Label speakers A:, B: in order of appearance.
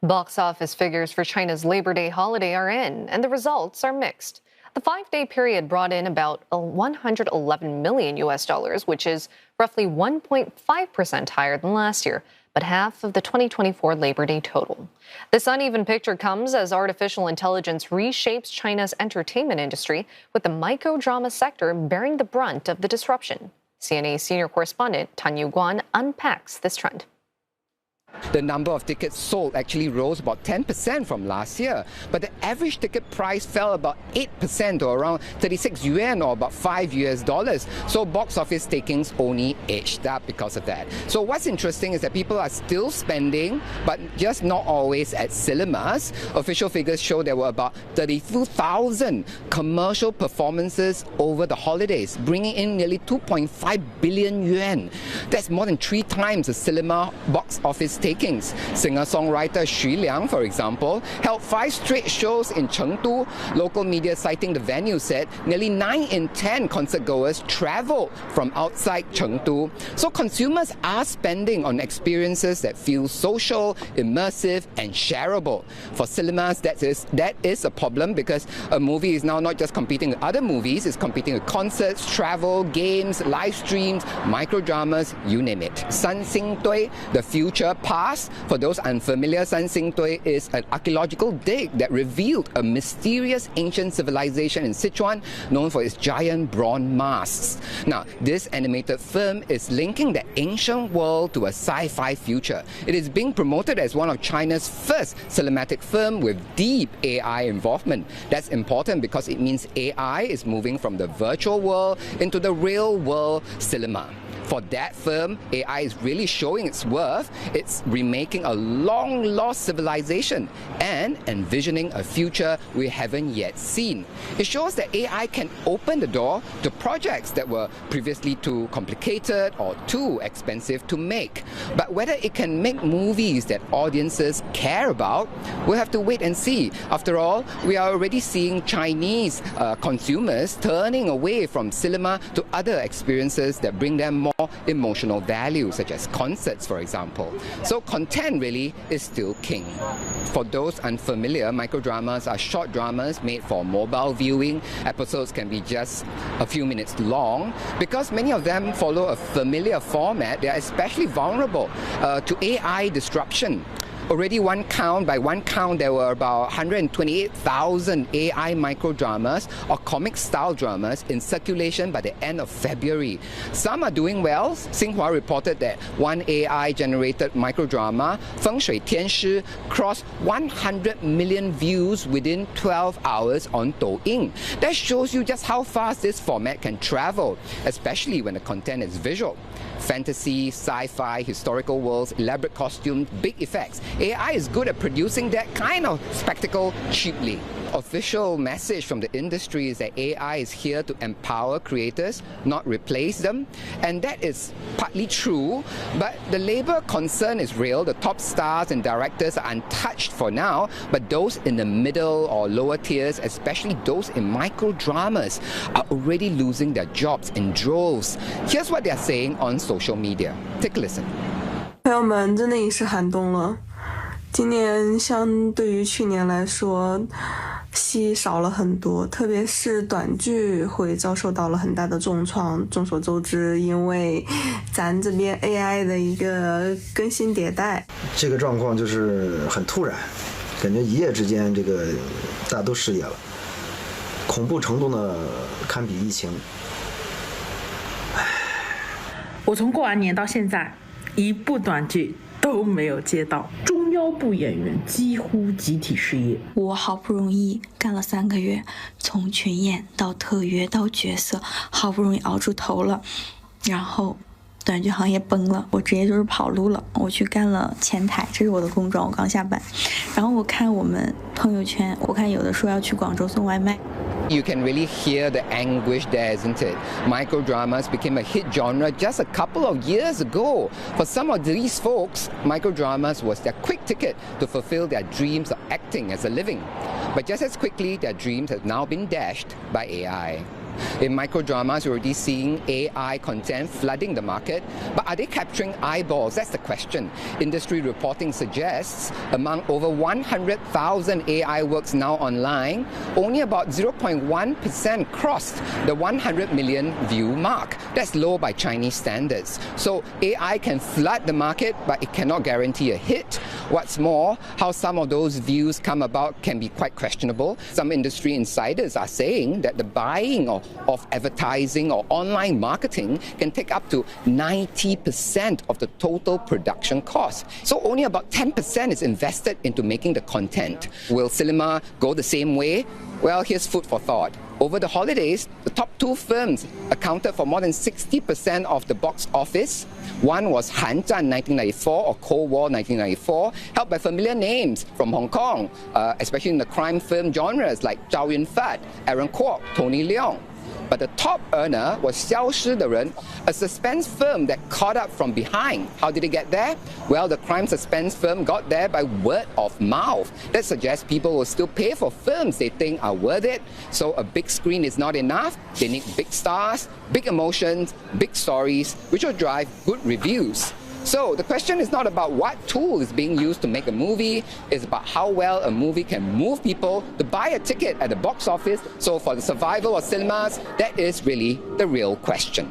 A: Box office figures for China's Labor Day holiday are in, and the results are mixed. The 5-day period brought in about 111 million US dollars, which is roughly 1.5% higher than last year, but half of the 2024 Labor Day total. This uneven picture comes as artificial intelligence reshapes China's entertainment industry, with the microdrama sector bearing the brunt of the disruption. CNA senior correspondent Tan Yew Guan unpacks this trend.
B: The number of tickets sold actually rose about 10% from last year, but the average ticket price fell about 8% to around 36 yuan or about $5. So box office takings only edged up because of that. So what's interesting is that people are still spending, but just not always at cinemas. Official figures show there were about 32,000 commercial performances over the holidays, bringing in nearly 2.5 billion yuan. That's more than 3 times the cinema box office takings. Singer-songwriter Xu Liang, for example, held 5 straight shows in Chengdu. Local media citing the venue said nearly 9 in 10 concert goers travel from outside Chengdu. So consumers are spending on experiences that feel social, immersive, and shareable. For cinemas, that is a problem because a movie is now not just competing with other movies, it's competing with concerts, travel, games, live streams, microdramas, you name it. San Xing Dui, the future past. For those unfamiliar, San Xing Dui is an archaeological dig that revealed a mysterious ancient civilization in Sichuan known for its giant bronze masks. Now, this animated film is linking the ancient world to a sci-fi future. It is being promoted as one of China's first cinematic film with deep AI involvement. That's important because it means AI is moving from the virtual world into the real world cinema. For that film, AI is really showing its worth. It's remaking a long-lost civilization and envisioning a future we haven't yet seen. It shows that AI can open the door to projects that were previously too complicated or too expensive to make. But whether it can make movies that audiences care about, we'll have to wait and see. After all, we are already seeing Chinese consumers turning away from cinema to other experiences that bring them more emotional value, such as concerts, for example. So content really is still king. For those unfamiliar, microdramas are short dramas made for mobile viewing. Episodes can be just a few minutes long. Because many of them follow a familiar format, they are especially vulnerable to AI disruption. Already by one count, there were about 128,000 AI microdramas or comic-style dramas in circulation by the end of February. Some are doing well. Xinhua reported that one AI-generated microdrama, Feng Shui Tianshi, crossed 100 million views within 12 hours on Douyin. That shows you just how fast this format can travel, especially when the content is visual. Fantasy, sci-fi, historical worlds, elaborate costumes, big effects. AI is good at producing that kind of spectacle cheaply. Official message from the industry is that AI is here to empower creators, not replace them. And that is partly true, but the labor concern is real. The top stars and directors are untouched for now, but those in the middle or lower tiers, especially those in microdramas, are already losing their jobs in droves. Here's what they're saying on social media. Take a listen.
C: 朋友们，真的已是寒冬了。今年相对于去年来说，戏少了很多，特别是短剧会遭受到了很大的重创。众所周知，因为咱这边 AI 的一个更新迭代，
D: 这个状况就是很突然，感觉一夜之间这个大家都失业了，恐怖程度呢堪比疫情。
E: 我从过完年到现在，一部短剧都没有接到，中腰部演员几乎集体失业。
F: 我好不容易干了3个月，从群演到特约到角色，好不容易熬出头了，然后短剧行业崩了，我直接就是跑路了，我去干了前台，这是我的工作，我刚下班。然后我看我们朋友圈，我看有的说要去广州送外卖。
B: You can really hear the anguish there, isn't it? Microdramas became a hit genre just a couple of years ago. For some of these folks, microdramas was their quick ticket to fulfill their dreams of acting as a living. But just as quickly, their dreams have now been dashed by AI. In microdramas, you're already seeing AI content flooding the market, but are they capturing eyeballs? That's the question. Industry reporting suggests among over 100,000 AI works now online, only about 0.1% crossed the 100 million view mark. That's low by Chinese standards. So AI can flood the market, but it cannot guarantee a hit. What's more, how some of those views come about can be quite questionable. Some industry insiders are saying that the buying of advertising or online marketing can take up to 90% of the total production cost. So only about 10% is invested into making the content. Will cinema go the same way? Well, here's food for thought. Over the holidays, the top two films accounted for more than 60% of the box office. One was Han Zhan 1994 or Cold War 1994, held by familiar names from Hong Kong, especially in the crime film genres like Zhao Yunfat, Aaron Kwok, Tony Leung. But the top earner was 消失的人, a suspense film that caught up from behind. How did it get there? Well, the crime suspense film got there by word of mouth. That suggests people will still pay for films they think are worth it. So a big screen is not enough. They need big stars, big emotions, big stories, which will drive good reviews. So the question is not about what tool is being used to make a movie, it's about how well a movie can move people to buy a ticket at the box office. So for the survival of cinemas, that is really the real question.